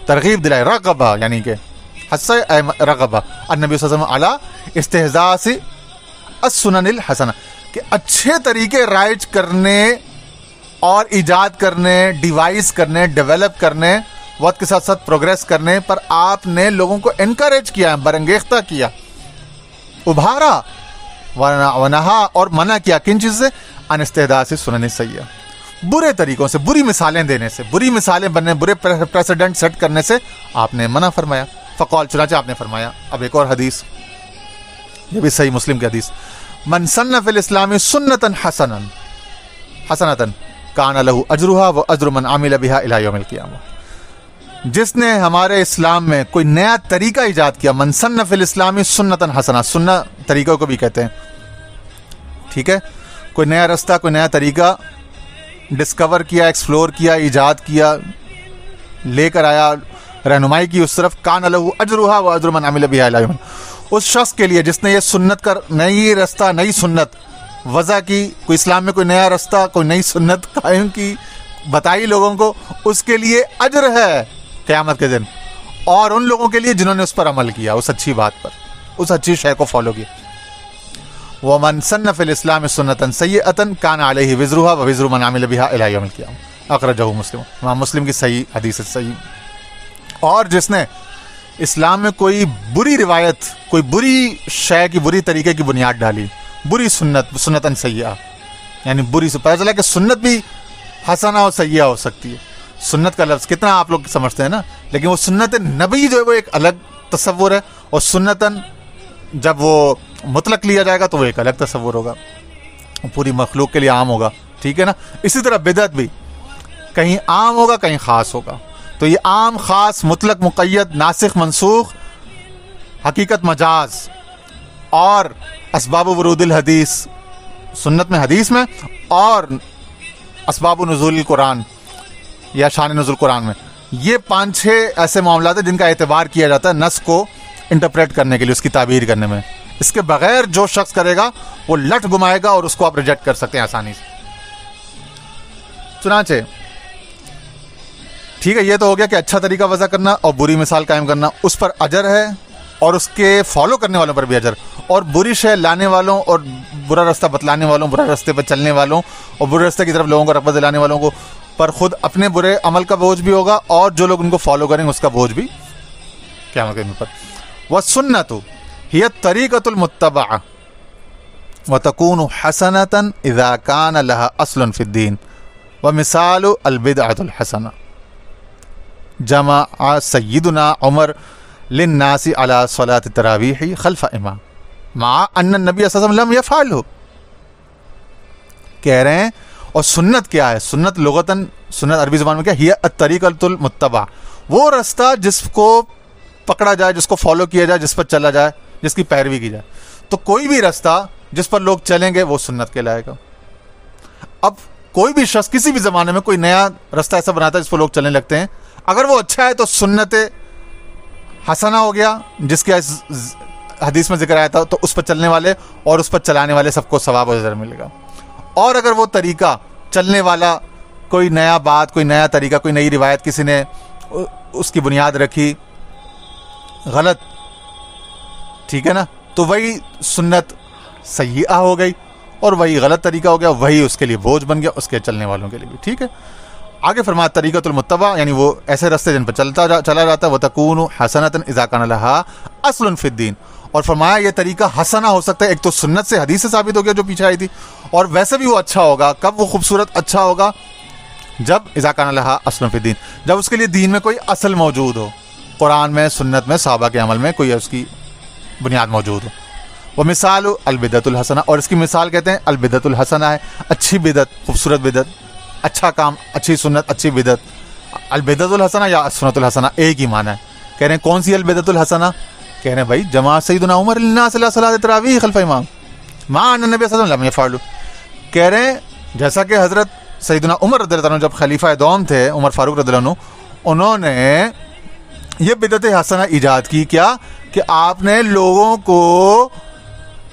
ترغیب دلائی، رغبہ یعنی کہ حسا رغبہ النبی صلی اللہ علیہ وسلم علی استحداث السنن الحسنہ، کہ اچھے طریقے رائج کرنے اور ایجاد کرنے، ڈیوائز کرنے، ڈیولپ کرنے وقت کے ساتھ ساتھ پروگریس کرنے پر آپ نے لوگوں کو انکریج کیا، برانگیختہ کیا، ابھارا، ونہا اور منع کیا کن چیز سے؟ ان استحداث سنن سیئہ، برے طریقوں سے، بری مثالیں دینے سے، بری مثالیں بننے، برے پریسیڈنٹ سیٹ کرنے سے آپ نے منع فرمایا. فقال، چنانچہ آپ نے فرمایا. اب ایک اور حدیث، یہ بھی صحیح مسلم کی حدیث، من سن فی الاسلام سنتا حسنۃ کان لہ اجرھا واجر من عمل بها الی یوم القیامہ. جس نے ہمارے اسلام میں کوئی نیا طریقہ ایجاد کیا، من سن فی الاسلام سنتا حسنہ، سننا طریقوں کو بھی کہتے ہیں، ٹھیک ہے، کوئی نیا رستہ، کوئی نیا طریقہ ڈسکور کیا، ایکسپلور کیا، ایجاد کیا، لے کر آیا، رہنمائی کی اس طرف، کان لہ اجرھا واجر من عمل بها الی یوم، اس شخص کے لیے جس نے یہ سنت کر، نئی رستہ، نئی سنت وضع کی، کوئی اسلام میں کوئی نیا رستہ، کوئی نئی سنت قائم کی، بتائی لوگوں کو، اس کے لیے اجر ہے قیامت کے دن، اور ان لوگوں کے لیے جنہوں نے اس پر عمل کیا، اس اچھی بات پر، اس اچھی شے کو فالو کیا. وَمَن سَنَّ فِي الْإِسْلَامِ سُنَّةً سَيِّئَةً كَانَ عَلَيْهِ وِزْرُهَا وَوِزْرُ مَنْ عَمِلَ بِهَا إِلَى يَوْمِ الْقِيَامَةِ. اخرجہ مسلم، امام مسلم کی صحیح حدیث ہے، صحیح. اور جس نے اسلام میں کوئی بری روایت، کوئی بری شے کی، بری طریقے کی بنیاد ڈالی، بری سنت، سنتاً سیئہ، یعنی بری سے پتہ چلا کہ سنت بھی حسنہ اور سیئہ ہو سکتی ہے. سنت کا لفظ کتنا آپ لوگ سمجھتے ہیں نا، لیکن وہ سنت نبی جو ہے وہ ایک الگ تصور ہے، اور سنتاً جب وہ مطلق لیا جائے گا تو وہ ایک الگ تصور ہوگا، پوری مخلوق کے لیے عام ہوگا، ٹھیک ہے نا. اسی طرح بدعت بھی کہیں عام ہوگا، کہیں خاص ہوگا. تو یہ عام، خاص، مطلق، مقید، ناسخ، منسوخ، حقیقت، مجاز، اور اسباب ورود الحدیث، سنت میں، حدیث میں، اور اسباب نزول القرآن یا شان نزول قرآن میں، یہ 5-6 ایسے معاملات ہیں جن کا اعتبار کیا جاتا ہے نص کو انٹرپریٹ کرنے کے لیے، اس کی تعبیر کرنے میں. اس کے بغیر جو شخص کرے گا وہ لٹ گمائے گا، اور اس کو آپ ریجیکٹ کر سکتے ہیں آسانی سے. چنانچہ ٹھیک ہے، یہ تو ہو گیا کہ اچھا طریقہ وضع کرنا اور بری مثال قائم کرنا، اس پر اجر ہے، اور اس کے فالو کرنے والوں پر بھی اجر، اور بری شے لانے والوں اور برا رستہ بتلانے والوں، برا رستے پر چلنے والوں اور برے رستے کی طرف لوگوں کو رغبت دلانے والوں کو پر خود اپنے برے عمل کا بوجھ بھی ہوگا، اور جو لوگ ان کو فالو کریں گے اس کا بوجھ بھی قیامت کے دن پر. والسنۃ ہی الطریقۃ المتبعہ وتکون حسنۃ اذا کان لها اصل فی الدین ومثال البدعۃ الحسنہ. جمع سیدنا عمر للناس علی صلاۃ التراویح خلف امام مع ان النبی صلی اللہ علیہ وسلم لم یفعلہ. کہہ رہے ہیں، اور سنت کیا ہے؟ سنت لغتاً، سنت عربی زبان میں کیا ہے؟ الطریقۃ المتبع، وہ رستہ جس کو پکڑا جائے، جس کو فالو کیا جائے، جس پر چلا جائے، جس کی پیروی کی جائے. تو کوئی بھی رستہ جس پر لوگ چلیں گے وہ سنت کہلائے گا. اب کوئی بھی شخص کسی بھی زمانے میں کوئی نیا رستہ ایسا بناتا ہے جس پر لوگ چلنے لگتے ہیں، اگر وہ اچھا ہے تو سنت حسنہ ہو گیا، جس کے حدیث میں ذکر آیا تھا، تو اس پر چلنے والے اور اس پر چلانے والے سب کو ثواب و اجر ملے گا. اور اگر وہ طریقہ چلنے والا، کوئی نیا بات، کوئی نیا طریقہ، کوئی نئی روایت کسی نے اس کی بنیاد رکھی غلط، ٹھیک ہے نا، تو وہی سنت سیئہ ہو گئی، اور وہی غلط طریقہ ہو گیا، وہی اس کے لیے بوجھ بن گیا، اس کے چلنے والوں کے لیے بھی. ٹھیک ہے، آگے فرمایا طریقۃ المتبع، یعنی وہ ایسے راستے جن پر چلا جاتا ہے، وتکون حسنۃ اذا کان لها اصل فی الدین. اور فرمایا یہ طریقہ حسنہ ہو سکتا ہے، ایک تو سنت سے، حدیث سے ثابت ہو گیا جو پیچھے آئی تھی، اور ویسے بھی وہ اچھا ہوگا. کب وہ خوبصورت اچھا ہوگا؟ جب اذا کان لها اصل فی الدین، جب اس کے لیے دین میں کوئی اصل موجود ہو، قرآن میں، سنت میں، صحابہ کے عمل میں کوئی اس کی بنیاد موجود ہو. وہ مثال البدعۃ الحسنہ، اور اس کی مثال کہتے ہیں البدعۃ الحسنہ ہے، اچھی بدعت، خوبصورت بدعت، اچھا کام، اچھی سنت، اچھی بدعت. البدعۃ الحسنہ یا سنت الحسنہ ایک ہی معنی ہے. کہہ رہے ہیں کون سی البدعۃ الحسنہ؟ کہہ رہے ہیں بھائی جمع سیدنا عمر للناس علی صلاۃ التراویح خلف امام مع ان النبی صلی اللہ علیہ وسلم لم یفعل. کہہ رہے ہیں جیسا کہ حضرت سیدنا عمر رضی اللہ عنہ جب خلیفہ دوم تھے، عمر فاروق رضی اللہ عنہ، انہوں نے یہ بدعت حسنہ ایجاد کی. کیا کہ آپ نے لوگوں کو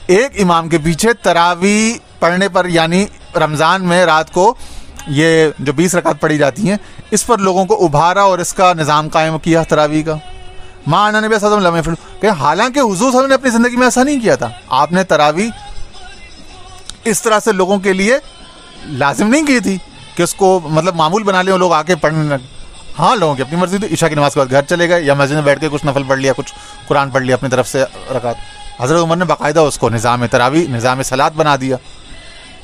ایک امام کے پیچھے تراویح پڑھنے پر، یعنی رمضان میں رات کو یہ جو 20 رکعت پڑھی جاتی ہیں، اس پر لوگوں کو ابھارا اور اس کا نظام قائم کیا تراویح کا. ماں نبی صلی اللہ علیہ وسلم کہ حالانکہ حضور صلی اللہ علیہ وسلم نے اپنی زندگی میں ایسا نہیں کیا تھا. آپ نے تراویح اس طرح سے لوگوں کے لیے لازم نہیں کی تھی کہ اس کو مطلب معمول بنا لیں اور لوگ آ کے پڑھنے لگے. ہاں لوگوں کی اپنی مرضی تھی, عشاء کی نماز کے بعد گھر چلے گئے یا مسجد میں بیٹھ کے کچھ نفل پڑھ لیا, کچھ قرآن پڑھ لیا اپنی طرف سے رکعت. حضرت عمر نے باقاعدہ اس کو نظام تراویح, نظام صلاۃ بنا دیا.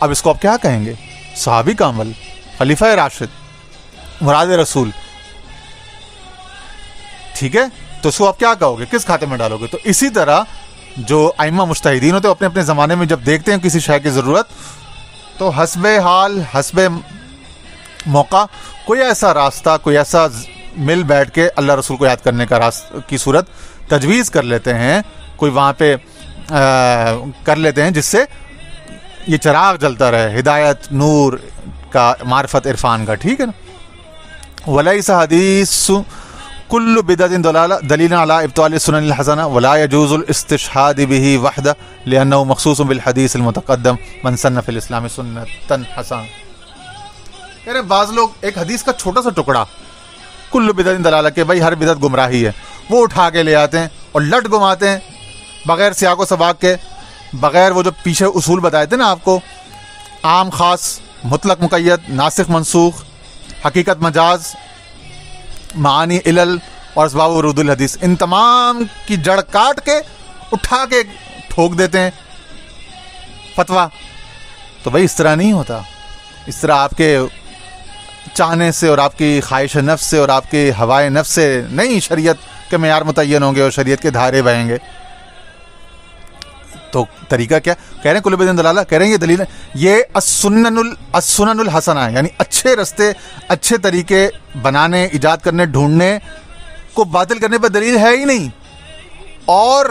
اب اس کو آپ کیا کہیں گے؟ صحابی کا عمل, خلیفہ راشد, مراد رسول, ٹھیک ہے, تو اس کو آپ کیا کہو گے, کس کھاتے میں ڈالو گے؟ تو اسی طرح جو ائمہ مجتہدین ہوتے ہیں اپنے اپنے زمانے میں جب دیکھتے ہیں کسی شے کی ضرورت, تو حسب حال حسب موقع کوئی ایسا راستہ, کوئی ایسا مل بیٹھ کے اللہ رسول کو یاد کرنے کا کی صورت تجویز کر لیتے ہیں, کوئی وہاں پہ کر لیتے ہیں جس سے یہ چراغ جلتا رہے, ہدایت نور کا, معرفت عرفان کا, ٹھیک ہے نا. ولیس حدیث کل بدعۃ ضلالہ دلیل علی ابطال السنن الحسنہ ولا يجوز الاستشهاد به وحده لانه مخصوص بالحدیث المتقدم من سن فی الاسلام سنۃ حسنہ. کہہ رہے بعض لوگ ایک حدیث کا چھوٹا سا ٹکڑا کل بدعۃ ضلالہ کہ بھائی ہر بدعت گمراہی ہے, وہ اٹھا کے لے آتے ہیں اور لٹ گماتے ہیں بغیر سیاق و سباق کے, بغیر وہ جو پیچھے اصول بتائے تھے نا آپ کو, عام خاص, مطلق مقید, ناسخ منسوخ, حقیقت مجاز, معانی علل اور اسباب ورود الحدیث, ان تمام کی جڑ کاٹ کے اٹھا کے ٹھوک دیتے ہیں فتویٰ. تو بھائی اس طرح نہیں ہوتا, اس طرح آپ کے چاہنے سے اور آپ کی خواہش نفس سے اور آپ کی ہوائے نفس سے نہیں شریعت کے معیار متعین ہوں گے اور شریعت کے دھارے بہیں گے. تو طریقہ کیا کہہ رہے ہیں؟ کل بدعۃ ضلالہ کہہ رہے ہیں یہ دلیل ہے, یہ السنن الحسنہ یعنی اچھے رستے, اچھے طریقے بنانے, ایجاد کرنے, ڈھونڈنے کو باطل کرنے پر دلیل ہے ہی نہیں. اور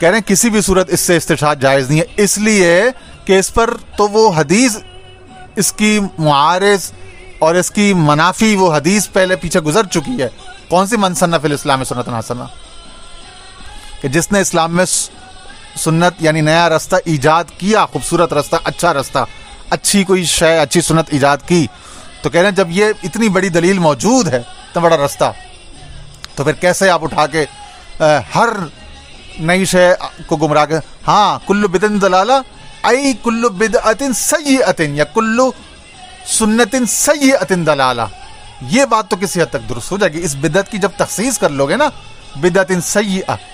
کہہ رہے ہیں کسی بھی صورت اس سے استشہاد جائز نہیں ہے, اس لیے کہ اس پر تو وہ حدیث, اس کی معارض اور اس کی منافی وہ حدیث پہلے پیچھے گزر چکی ہے. کون سی؟ من سن فی الاسلام سنۃ حسنہ, کہ جس نے اسلام میں سنت یعنی نیا راستہ ایجاد کیا, خوبصورت راستہ, اچھا راستہ, اچھی کوئی شے, اچھی سنت ایجاد کی. تو کہہ رہے ہیں جب یہ اتنی بڑی دلیل موجود ہے, اتنا بڑا راستہ, تو پھر کیسے آپ اٹھا کے ہر نئی شے کو گمراہ کر. ہاں کل بدعۃ ضلالہ ای کل بدعۃ سیئۃ یا کل سنت سیئۃ ضلالہ, یہ بات تو کسی حد تک درست ہو جائے گی. اس بدعت کی جب تخصیص کر لو گے نا, بدعۃ سیئۃ,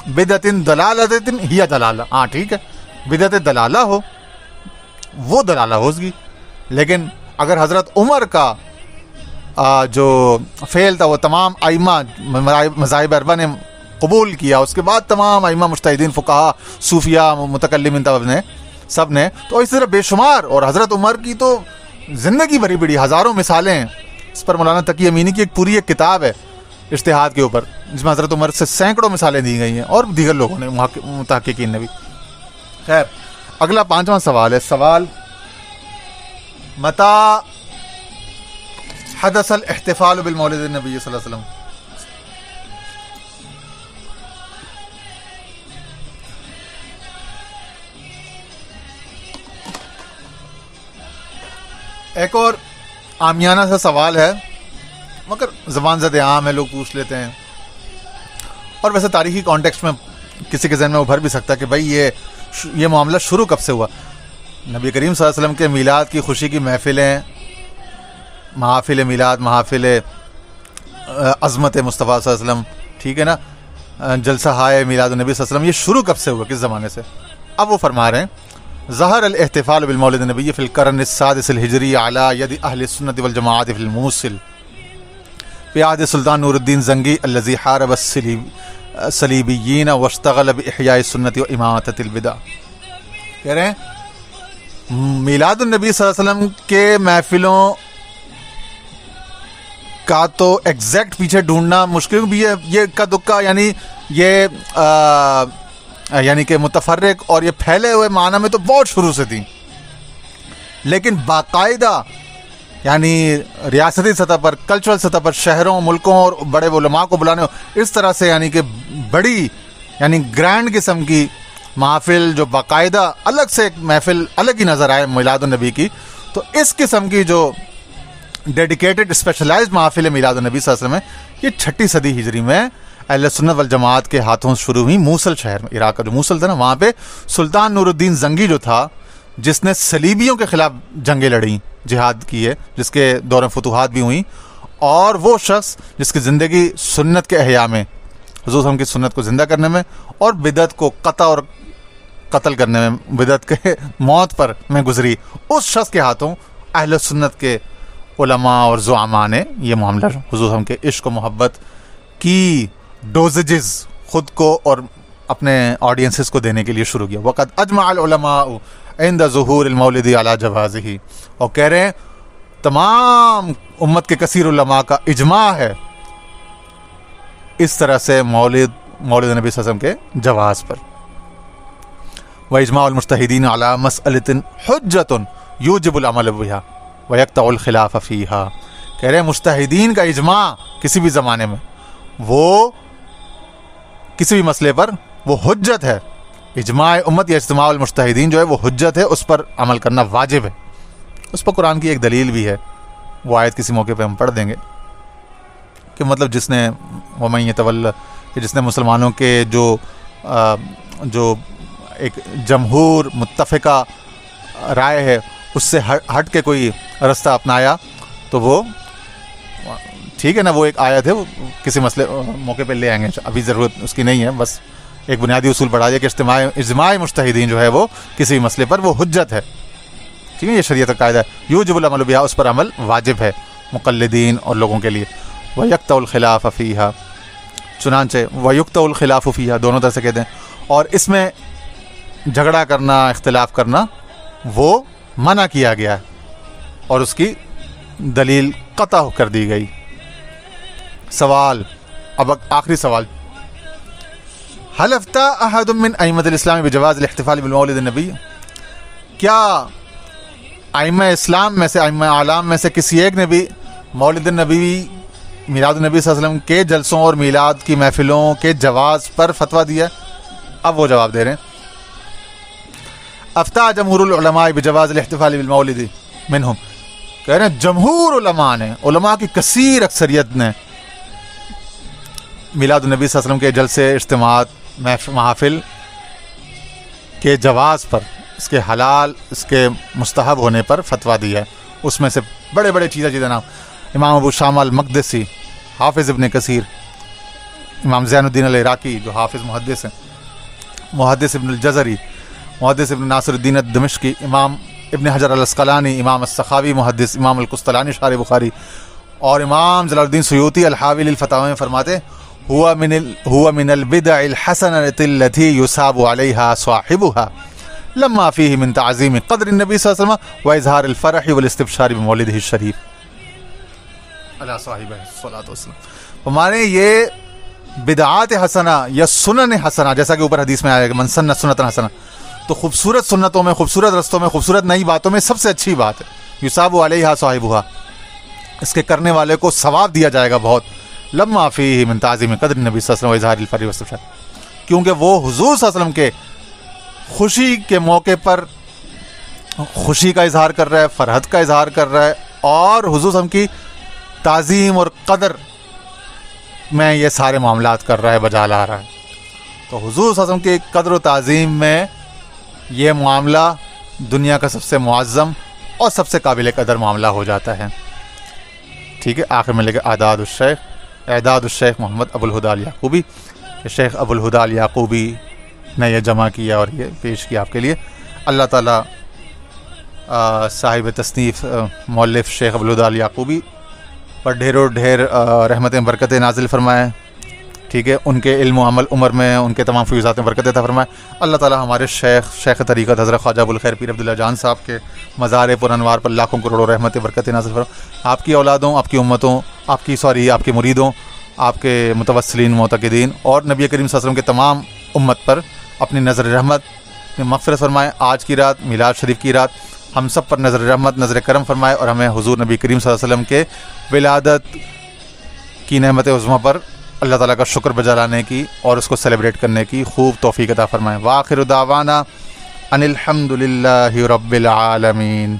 بدعۃ ضلالۃ ہی ضلالہ, ہاں ٹھیک ہے, بدعت ضلالہ ہو وہ ضلالہ ہوگی. لیکن اگر حضرت عمر کا جو فعل تھا وہ تمام ائمہ مذاہب اربعہ نے قبول کیا, اس کے بعد تمام ائمہ مجتہدین, فقہا, صوفیاء, متکلمین نے, سب نے, تو اس طرح بے شمار. اور حضرت عمر کی تو زندگی بھری بڑی ہزاروں مثالیں ہیں. اس پر مولانا تقی امینی کی ایک پوری ایک کتاب ہے اجتہاد کے اوپر, جس میں حضرت عمر سے سینکڑوں مثالیں دی گئی ہیں, اور دیگر لوگوں نے, محققین نے بھی. خیر, اگلا 5واں سوال ہے. سوال متى حدث الاحتفال بالمولد النبی صلی اللہ علیہ وسلم؟ ایک اور عامیانہ سا سوال ہے, مگر زبان زد عام ہے, لوگ پوچھ لیتے ہیں, اور ویسے تاریخی کانٹیکسٹ میں کسی کے ذہن میں ابھر بھی سکتا ہے کہ بھائی یہ معاملہ شروع کب سے ہوا. نبی کریم صلی اللہ علیہ وسلم کے میلاد کی خوشی کی محفلیں, محافل میلاد, محافل عظمت مصطفیٰ صلی اللہ علیہ وسلم, ٹھیک ہے نا, جلسہ ہائے میلاد النبی صلی اللہ علیہ وسلم, یہ شروع کب سے ہوا, کس زمانے سے؟ اب وہ فرما رہے ہیں ظہر الاحتفال بالمولد النبی فی القرن السادس الہجری علی ید اہل السنت والجماعت فی الموصل بعہد سلطان نور الدین زنگی الذی حارب الصلیبیین واشتغل باحیاء السنت واماطۃ البدع. کہہ رہے ہیں میلاد النبی صلی اللہ علیہ وسلم کے محفلوں کا تو ایگزیکٹ پیچھے ڈھونڈنا مشکل بھی ہے, یہ کا دکا, یعنی یہ یعنی کہ متفرق اور یہ پھیلے ہوئے معنی میں تو بہت شروع سے تھی, لیکن باقاعدہ یعنی ریاستی سطح پر, کلچرل سطح پر, شہروں, ملکوں اور بڑے علماء کو بلانے, اس طرح سے یعنی کہ بڑی یعنی گرینڈ قسم کی محافل جو باقاعدہ الگ سے ایک محفل الگ ہی نظر آئے میلاد النبی کی, تو اس قسم کی جو ڈیڈیکیٹڈ اسپیشلائزڈ محافل میلاد النبی صلی اللہ علیہ وسلم میں, یہ 6 صدی ہجری میں اہل سنت والجماعت کے ہاتھوں شروع ہوئی. موصل شہر میں, عراق کا جو موصل تھا نا, وہاں پہ سلطان نور الدین زنگی جو تھا, جس نے صلیبیوں کے خلاف جنگیں لڑیں, جہاد کی ہے, جس کے دور میں فتوحات بھی ہوئیں, اور وہ شخص جس کی زندگی سنت کے احیاء میں، حضور صلی اللہ علیہ وسلم کی سنت کو زندہ کرنے میں اور بدعت کو قطع اور قتل کرنے میں، بدعت کے موت پر میں گزری، اس شخص کے ہاتھوں اہل سنت کے علماء اور زعماء نے یہ معاملہ حضور صلی اللہ علیہ وسلم کے عشق و محبت کی ڈوزیجز خود کو اور اپنے آڈینسز کو دینے کے لیے شروع کیا. وقت اجمع العلماء عند ظہور المولد علی جوازہ، اور کہہ رہے ہیں تمام امت کے کثیر علماء کا اجماع ہے اس طرح سے مولد نبی صلی اللہ علیہ وسلم کے جواز پر. وَإِجْمَاعُ الْمُجْتَهِدِينَ عَلَى مَسْأَلَةٍ حُجَّةٌ يُوجِبُ الْعَمَلَ بِهَا وَيَقْطَعُ الْخِلَافَ فِيهَا. کہہ رہے ہیں مجتہدین کا اجماع کسی بھی زمانے میں، وہ کسی بھی مسئلے پر وہ حجت ہے. اجماع امت یا اجتماع المجتہدین جو ہے وہ حجت ہے، اس پر عمل کرنا واجب ہے. اس پر قرآن کی ایک دلیل بھی ہے، وہ آیت کسی موقع پہ ہم پڑھ دیں گے کہ مطلب جس نے وَمَن يَتَوَلَّ، کہ جس نے مسلمانوں کے جو ایک جمہور متفقہ رائے ہے اس سے ہٹ کے کوئی رستہ اپنایا تو وہ ٹھیک ہے نا. وہ ایک آیت ہے، وہ کسی مسئلے موقع پہ لے آئیں گے، ابھی ضرورت اس کی نہیں ہے. بس ایک بنیادی اصول پڑھا دیا کہ اجماع مجتہدین جو ہے وہ کسی بھی مسئلے پر وہ حجت ہے. ٹھیک ہے، یہ شریعت کا قاعدہ ہے. یوجب العمل بہا، اس پر عمل واجب ہے مقلدین اور لوگوں کے لیے. وَيَقْطَعُ الْخِلَافَ فِيهَا، چنانچہ وَيُقْطَعُ الْخِلَافُ فِيهَا دونوں طرح سے کہتے ہیں. اور اس میں جھگڑا کرنا، اختلاف کرنا وہ منع کیا گیا ہے اور اس کی دلیل قطع کر دی گئی. سوال، اب آخری سوال، هل افتى احد من ائمة الاسلام بجواز الاحتفال بالمولد النبی؟ کیا ائمہ اسلام میں سے، ائمہ اعلام میں سے کسی ایک نے بھی مولد النبی، میلاد النبی صلی اللہ علیہ وسلم کے جلسوں اور میلاد کی محفلوں کے جواز پر فتویٰ دیا؟ اب وہ جواب دے رہے ہیں. افتى جمہور العلماء بجواز الاحتفال بالمولد منہم، کہہ رہے ہیں جمہور علماء نے، علماء کی کثیر اکثریت نے میلاد النبی صلی اللہ علیہ وسلم کے جلسے، اجتماعات، محافل کے جواز پر، اس کے حلال، اس کے مستحب ہونے پر فتویٰ دیا ہے. اس میں سے بڑے بڑے چیزیں نام امام ابو شامہ المقدسی، حافظ ابن کثیر، امام زین الدین العراقی جو حافظ محدث ہیں، محدث ابن الجزری، محدث ابن ناصر الدین الدمشقی، امام ابن حجر الاسقلانی، امام السخاوی محدث، امام القسطلانی شارح بخاری، اور امام جلال الدین سیوطی الحاوی للفتاوی میں فرماتے هو من البدع الحسنة التي يثاب عليها صاحبها لما فيه من تعظيم قدر النبي صلى الله عليه وسلم واظهار الفرح والاستبشار بمولده الشريف علی صاحبہ الصلاۃ والسلام. ہمارے یہ بدعات حسنہ یا سنن حسنہ، جیسا کہ اوپر حدیث میں آیا کہ من سن سنتا حسنہ، تو خوبصورت سنتوں میں، خوبصورت رستوں میں، خوبصورت نئی باتوں میں سب سے اچھی بات ہے یثاب علیہا صاحبہا، اس کے کرنے والے کو ثواب دیا جائے گا بہت. لما فیہ من تعظیم قدر نبی صلی اللہ علیہ وسلم واظہار الفرح والاستبشار، کیونکہ وہ حضور صلی اللہ علیہ وسلم کے خوشی کے موقع پر خوشی کا اظہار کر رہا ہے، فرحت کا اظہار کر رہا ہے، اور حضور صلی اللہ علیہ وسلم کی تعظیم اور قدر میں یہ سارے معاملات کر رہا ہے، بجا لا رہا ہے. تو حضور صلی اللہ علیہ وسلم کی قدر و تعظیم میں یہ معاملہ دنیا کا سب سے معظم اور سب سے قابل قدر معاملہ ہو جاتا ہے. ٹھیک ہے، آخر میں لے کے اعداد الشیخ محمد ابو الہدیٰ الیعقوبی، شیخ ابو الہدیٰ الیعقوبی نے یہ جمع کیا اور یہ پیش کیا آپ کے لیے. اللہ تعالیٰ صاحب تصنیف مؤلف شیخ ابو الہدیٰ الیعقوبی پر ڈھیروں ڈھیر رحمتیں برکتیں نازل فرمائیں. ٹھیک ہے، ان کے علم و عمل عمر میں، ان کے تمام فیوزات میں برکت عطا فرمائے. اللہ تعالیٰ ہمارے شیخ طریقت حضرت خواجہ ابوالخیر پیر عبداللہ جان صاحب کے مزار پر انوار پر لاکھوں کروڑوں رحمتیں برکتیں نازل فرمائے. آپ کی اولادوں، آپ کی امتوں، آپ کے مریدوں، آپ کے متوسلین معتقدین اور نبی کریم صلی اللہ علیہ وسلم کے تمام امت پر اپنی نظر رحمت مغفرت فرمائے. آج کی رات، میلاد شریف کی رات، ہم سب پر نظر رحمت، نظر کرم فرمائے، اور ہمیں حضور نبی کریم صلی اللہ علیہ وسلم کے ولادت کی نعمت عظمیٰ پر اللہ تعالیٰ کا شکر بجا لانے کی اور اس کو سیلیبریٹ کرنے کی خوب توفیق عطا فرمائے. وآخر دعوانا ان الحمد للہ رب العالمین.